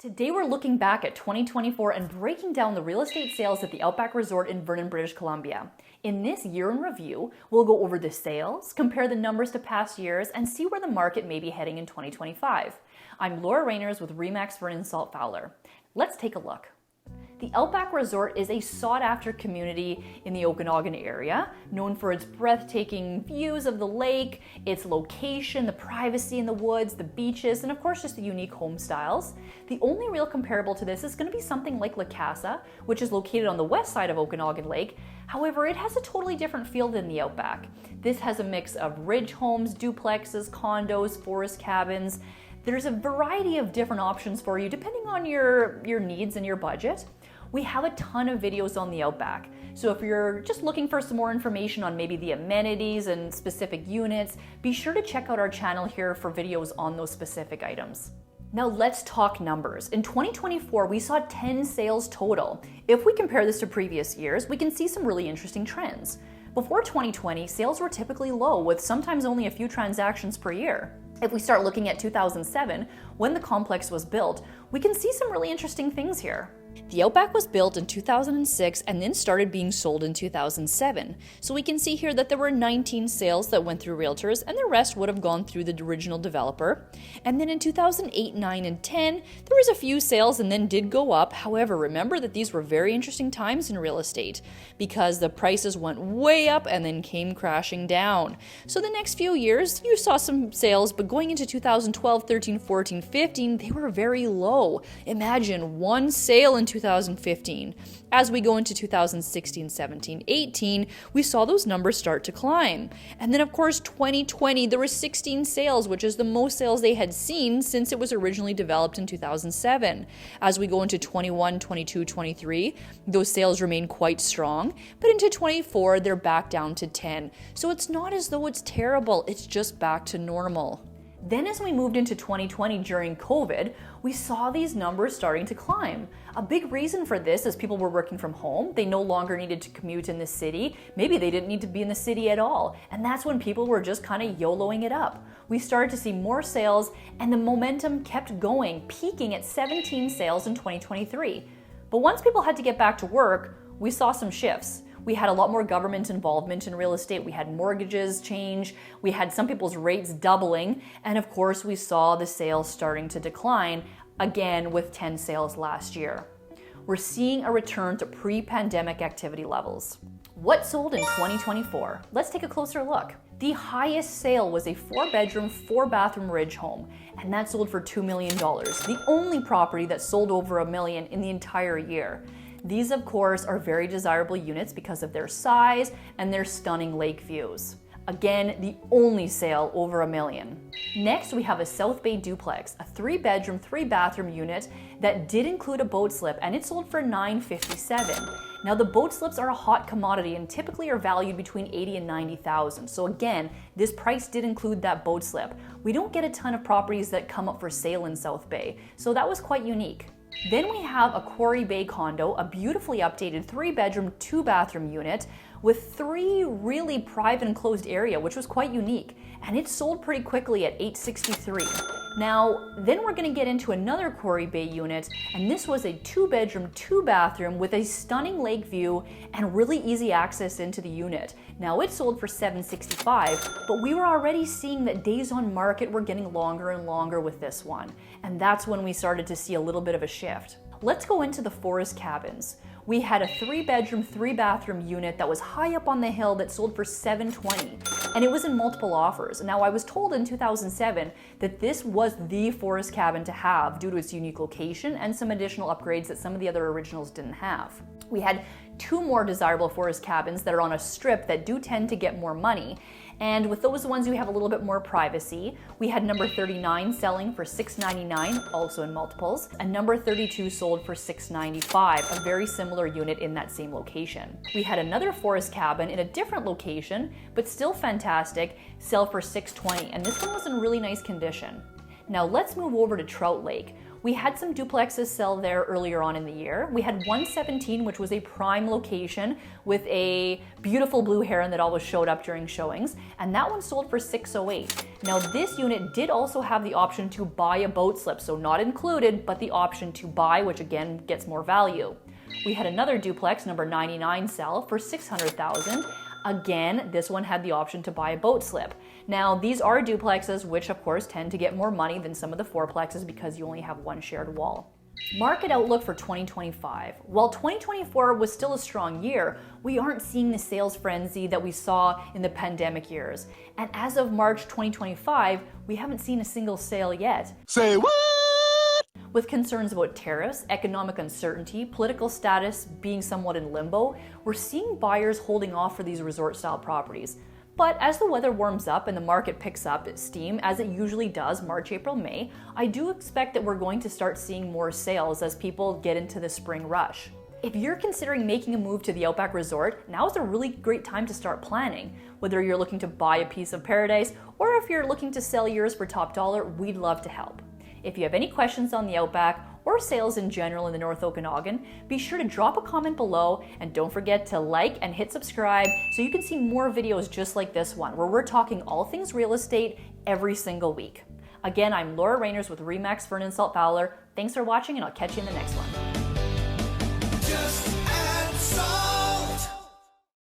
Today we're looking back at 2024 and breaking down the real estate sales at the Outback Resort in Vernon, British Columbia. In this year in review, we'll go over the sales, compare the numbers to past years, and see where the market may be heading in 2025. I'm Laura Reners with RE/MAX Vernon Salt Fowler. Let's take a look. The Outback Resort is a sought-after community in the Okanagan area, known for its breathtaking views of the lake, its location, the privacy in the woods, the beaches, and of course just the unique home styles. The only real comparable to this is going to be something like La Casa, which is located on the west side of Okanagan Lake. However, it has a totally different feel than the Outback. This has a mix of ridge homes, duplexes, condos, forest cabins. There's a variety of different options for you depending on your needs and your budget. We have a ton of videos on the Outback, so if you're just looking for some more information on maybe the amenities and specific units, be sure to check out our channel here for videos on those specific items. Now let's talk numbers. In 2024, we saw 10 sales total. If we compare this to previous years, we can see some really interesting trends. Before 2020, sales were typically low, with sometimes only a few transactions per year. If we start looking at 2007, when the complex was built, we can see some really interesting things here. The Outback was built in 2006 and then started being sold in 2007. So we can see here that there were 19 sales that went through realtors and the rest would have gone through the original developer. And then in 2008, 9, and 10, there was a few sales and then did go up. However, remember that these were very interesting times in real estate because the prices went way up and then came crashing down. So the next few years, you saw some sales, but going into 2012, 13, 14, 15, they were very low. Imagine one sale in 2015. As we go into 2016, 17, 18, we saw those numbers start to climb. And then of course 2020, there were 16 sales, which is the most sales they had seen since it was originally developed in 2007. As we go into 21, 22, 23, those sales remain quite strong, but into 24, they're back down to 10. So it's not as though it's terrible, it's just back to normal. Then as we moved into 2020 during COVID, we saw these numbers starting to climb. A big reason for this is people were working from home. They no longer needed to commute in the city. Maybe they didn't need to be in the city at all. And that's when people were just kind of YOLOing it up. We started to see more sales and the momentum kept going, peaking at 17 sales in 2023. But once people had to get back to work, we saw some shifts. We had a lot more government involvement in real estate. We had mortgages change. We had some people's rates doubling. And of course, we saw the sales starting to decline again with 10 sales last year. We're seeing a return to pre-pandemic activity levels. What sold in 2024? Let's take a closer look. The highest sale was a 4-bedroom, 4-bathroom ridge home, and that sold for $2 million. The only property that sold over $1 million in the entire year. These, of course, are very desirable units because of their size and their stunning lake views. Again, the only sale over $1 million. Next, we have a South Bay Duplex, a 3-bedroom, 3-bathroom unit that did include a boat slip, and it sold for $957,000. Now, the boat slips are a hot commodity and typically are valued between $80,000 and $90,000. So again, this price did include that boat slip. We don't get a ton of properties that come up for sale in South Bay, so that was quite unique. Then we have a Quarry Bay condo, a beautifully updated 3-bedroom, 2-bathroom unit with 3 really private enclosed area, which was quite unique. And it sold pretty quickly at $863,000. Now, then we're going to get into another Quarry Bay unit, and this was a 2-bedroom, 2-bathroom with a stunning lake view and really easy access into the unit. Now, it sold for $765,000, but we were already seeing that days on market were getting longer and longer with this one. And that's when we started to see a little bit of a shift. Let's go into the forest cabins. We had a 3-bedroom, 3-bathroom unit that was high up on the hill that sold for $720,000, and it was in multiple offers. Now, I was told in 2007 that this was the forest cabin to have due to its unique location and some additional upgrades that some of the other originals didn't have. We had 2 more desirable forest cabins that are on a strip that do tend to get more money. And with those ones, we have a little bit more privacy. We had number 39 selling for $699,000, also in multiples, and number 32 sold for $695,000, a very similar unit in that same location. We had another forest cabin in a different location, but still fantastic, sell for $620,000, and this one was in really nice condition. Now let's move over to Trout Lake. We had some duplexes sell there earlier on in the year. We had 117, which was a prime location with a beautiful blue heron that always showed up during showings, and that one sold for 608. Now this unit did also have the option to buy a boat slip, so not included, but the option to buy, which again gets more value. We had another duplex, number 99, sell for 600,000. Again, this one had the option to buy a boat slip. Now, these are duplexes, which of course tend to get more money than some of the fourplexes because you only have one shared wall. Market outlook for 2025. While 2024 was still a strong year, we aren't seeing the sales frenzy that we saw in the pandemic years. And as of March 2025, we haven't seen a single sale yet. Say what? With concerns about tariffs, economic uncertainty, political status being somewhat in limbo, we're seeing buyers holding off for these resort-style properties. But as the weather warms up and the market picks up steam, as it usually does March, April, May, I do expect that we're going to start seeing more sales as people get into the spring rush. If you're considering making a move to the Outback Resort, now is a really great time to start planning. Whether you're looking to buy a piece of paradise or if you're looking to sell yours for top dollar, we'd love to help. If you have any questions on the Outback or sales in general in the North Okanagan, be sure to drop a comment below and don't forget to like and hit subscribe so you can see more videos just like this one where we're talking all things real estate every single week. Again, I'm Laura Reners with Vernon Salt Fowler. Thanks for watching and I'll catch you in the next one.